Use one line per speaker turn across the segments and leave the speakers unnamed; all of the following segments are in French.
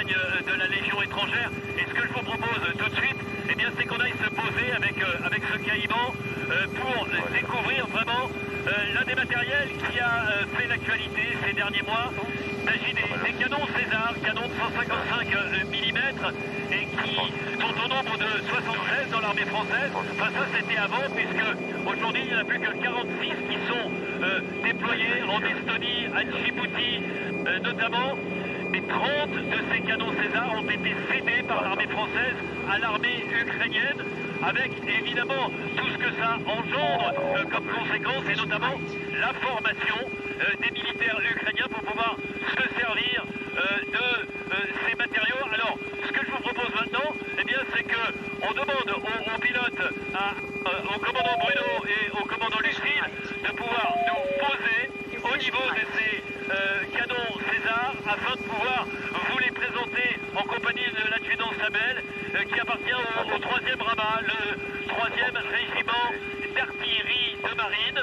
campagne de la Légion étrangère. Et ce que je vous propose tout de suite, eh bien, c'est qu'on aille se poser avec ce caïman pour découvrir vraiment l'un des matériels qui a fait l'actualité ces derniers mois. Il s'agit des canons César, canons de 155 mm et qui sont au nombre de 76 dans l'armée française. Enfin ça c'était avant puisque aujourd'hui il n'y en a plus que 46 qui sont déployés en Estonie, à Djibouti notamment. Et 30 de ces canons César ont été cédés par l'armée française à l'armée ukrainienne, avec évidemment tout ce que ça engendre comme conséquence, et notamment la formation des militaires ukrainiens pour pouvoir se servir de ces matériaux. Alors, ce que je vous propose maintenant, eh bien, c'est qu'on demande aux pilotes, au commandant Bruno et au commandant Lucille, de pouvoir nous poser au niveau de ces canons César afin de pouvoir vous les présenter en compagnie de l'adjudant Sabel qui appartient au 3e Brama, le 3e régiment d'artillerie de marine.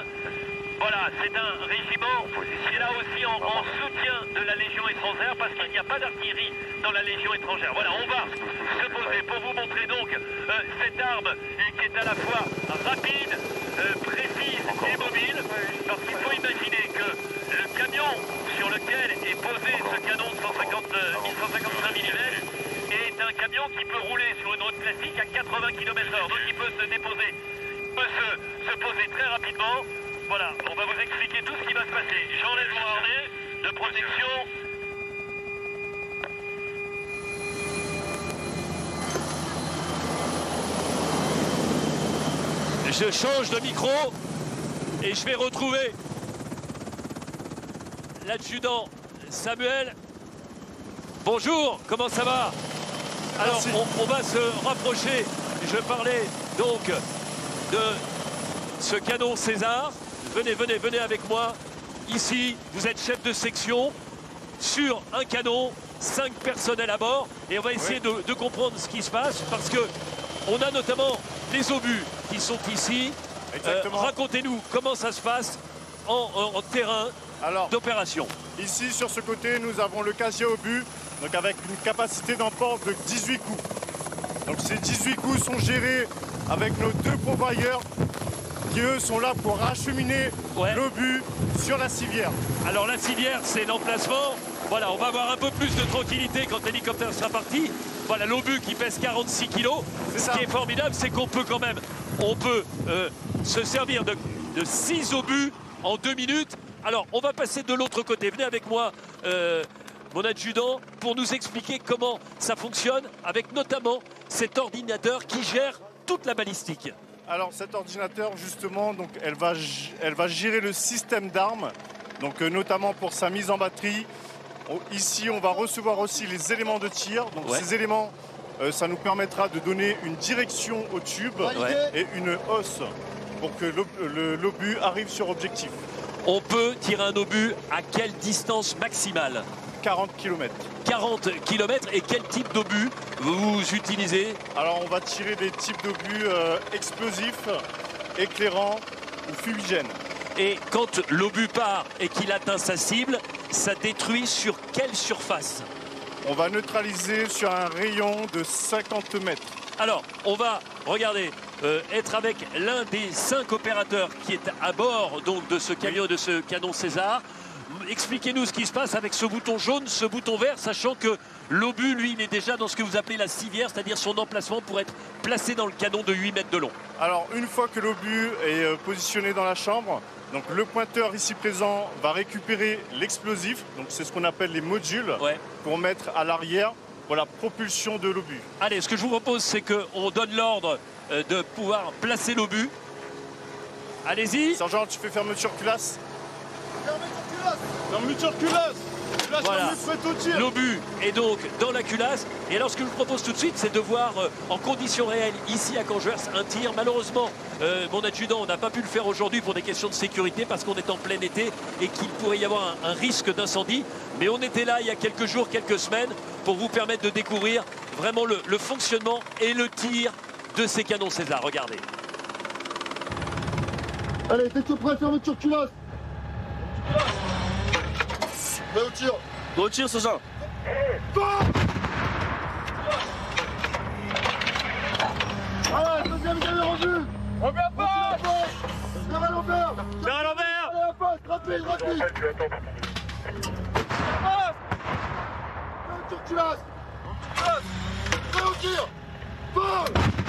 Voilà, c'est un régiment qui est là aussi en soutien de la Légion étrangère parce qu'il n'y a pas d'artillerie dans la Légion étrangère. Voilà, on va se poser pour vous montrer donc cette arme qui est à la fois rapide, précise et mobile. Parce qu'il faut imaginer que le camion sur lequel est posé ce canon de 1155 mm est un camion qui peut rouler sur une route classique à 80 km/h. Donc il peut se déposer, il peut se poser très rapidement. Voilà, on va vous expliquer tout ce qui va se passer. J'enlève mon harnais de protection. Je change de micro et je vais retrouver l'adjudant Samuel. Bonjour, comment ça va? Alors, on va se rapprocher. Je parlais donc de ce canon César. Venez avec moi. Ici, vous êtes chef de section sur un canon, 5 personnels à bord. Et on va essayer de comprendre ce qui se passe parce que on a notamment les obus qui sont ici. Racontez-nous comment ça se passe en terrain d'opération.
Ici, sur ce côté, nous avons le casier obus, donc avec une capacité d'emport de 18 coups. Donc ces 18 coups sont gérés avec nos 2 pourvoyeurs qui, eux, sont là pour acheminer l'obus sur la civière.
Alors la civière, c'est l'emplacement. Voilà, on va avoir un peu plus de tranquillité quand l'hélicoptère sera parti. Voilà, l'obus qui pèse 46 kg. Ce qui est formidable, c'est qu'on peut quand même se servir de 6 obus en 2 minutes. Alors, on va passer de l'autre côté. Venez avec moi, mon adjudant, pour nous expliquer comment ça fonctionne, avec notamment cet ordinateur qui gère toute la balistique.
Alors, cet ordinateur, justement, donc, elle va gérer le système d'armes, donc notamment pour sa mise en batterie. Ici, on va recevoir aussi les éléments de tir. Donc, ces éléments, ça nous permettra de donner une direction au tube et une hausse pour que l'obus arrive sur objectif.
On peut tirer un obus à quelle distance maximale?
40 km.
40 km, et quel type d'obus vous utilisez?
Alors, on va tirer des types d'obus explosifs, éclairants ou fumigènes.
Et quand l'obus part et qu'il atteint sa cible, ça détruit sur quelle surface?
On va neutraliser sur un rayon de 50 mètres.
Alors, on va, regardez, être avec l'un des 5 opérateurs qui est à bord donc, de ce camion, de ce canon César. Expliquez-nous ce qui se passe avec ce bouton jaune, ce bouton vert, sachant que l'obus, lui, il est déjà dans ce que vous appelez la civière, c'est-à-dire son emplacement pour être placé dans le canon de 8 mètres de long.
Alors, une fois que l'obus est positionné dans la chambre, donc le pointeur ici présent va récupérer l'explosif, donc c'est ce qu'on appelle les modules, pour mettre à l'arrière pour la propulsion de l'obus.
Allez, ce que je vous propose, c'est qu'on donne l'ordre de pouvoir placer l'obus. Allez-y.
Sergent, tu fais fermeture culasse.
Fermeture culasse.
Voilà. L'obus est donc dans la culasse. Et alors, ce que je vous propose tout de suite, c'est de voir en conditions réelles, ici à Cangeers, un tir. Malheureusement, mon adjudant, on n'a pas pu le faire aujourd'hui pour des questions de sécurité parce qu'on est en plein été et qu'il pourrait y avoir un risque d'incendie. Mais on était là il y a quelques jours, quelques semaines, pour vous permettre de découvrir vraiment le fonctionnement et le tir de ces canons César. Regardez.
Allez, t'es tout prêt, fermeture culasse. Prêt au tir.
Go au tir, sergent.
vu.
Robert Passe.
Vers à l'envers.
Vers à l'envers.
Allez, passe, rapide, rapide. Turtulas. Prêt au tir. Parle.